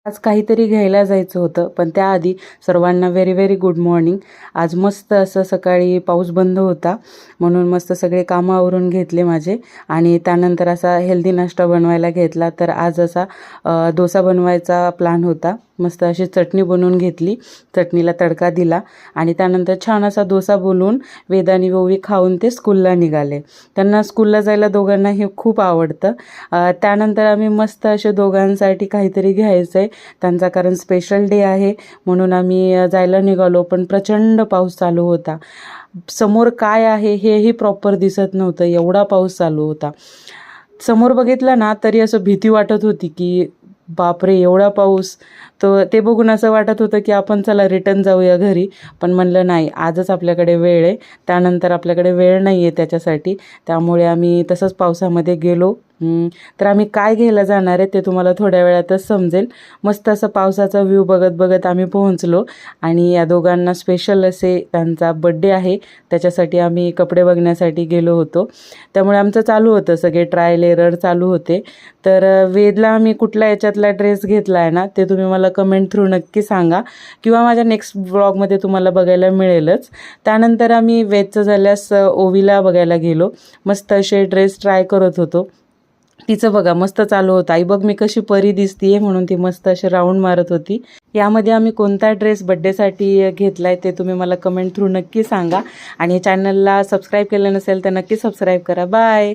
आज काहीतरी घ्यायला जायचं होतं, पण त्याआधी सर्वांना व्हेरी व्हेरी गुड मॉर्निंग. आज मस्त असं सकाळी पाऊस बंद होता, म्हणून मस्त सगळे कामं आवरून घेतले माझे आणि त्यानंतर असा हेल्दी नाश्ता बनवायला घेतला. तर आज असा डोसा बनवायचा प्लॅन होता. मस्त अशी चटणी बनवून घेतली, चटणीला तडका दिला आणि त्यानंतर छान असा डोसा बोलवून वेद आणि ओवी खाऊन ते स्कूलला निघाले. त्यांना स्कूलला जायला दोघांना हे खूप आवडतं. त्यानंतर आम्ही मस्त असे दोघांसाठी काहीतरी घ्यायचं आहे त्यांचा, कारण स्पेशल डे आहे म्हणून आम्ही जायला निघालो. पण प्रचंड पाऊस चालू होता. समोर काय आहे हेही प्रॉपर दिसत नव्हतं, एवढा पाऊस चालू होता. समोर बघितलं ना तरी असं भीती वाटत होती की बापरे एवढा पाऊस. ते बघून असं वाटत होतं की आपण चला रिटर्न जाऊया घरी, पण म्हणलं नाही, आजच आपल्याकडे वेळ आहे, त्यानंतर आपल्याकडे वेळ नाही आहे त्याच्यासाठी. त्यामुळे आम्ही तसंच पावसामध्ये गेलो. तर आम्ही काय घ्यायला जाणार आहे ते तुम्हाला थोड्या वेळातच समजेल. मस्त असं पावसाचा व्ह्यू बघत बघत आम्ही पोहोचलो आणि या दोघांना स्पेशल असे त्यांचा बड्डे आहे त्याच्यासाठी आम्ही कपडे बघण्यासाठी गेलो होतो. त्यामुळे आमचं चालू होतं, सगळे ट्रायल एरर चालू होते. तर वेदला आम्ही कुठला याच्यातला ड्रेस घेतला आहे ना ते तुम्ही मला कमेंट थ्रू नक्की सांगा, किंवा माझ्या नेक्स्ट ब्लॉगमध्ये तुम्हाला बघायला मिळेलच. त्यानंतर आम्ही वेदचं झाल्यास ओवीला बघायला गेलो. मस्त असे ड्रेस ट्राय करत होतो. तिचं बघा मस्त चालू होतं, आई बघ मी कशी परी दिसतीये म्हणून ती मस्त अशी राऊंड मारत होती. यामध्ये आम्ही कोणता ड्रेस बड्डेसाठी घेतला आहे ते तुम्ही मला कमेंट थ्रू नक्की सांगा आणि चॅनलला सबस्क्राईब केलं नसेल तर नक्की सबस्क्राईब करा. बाय.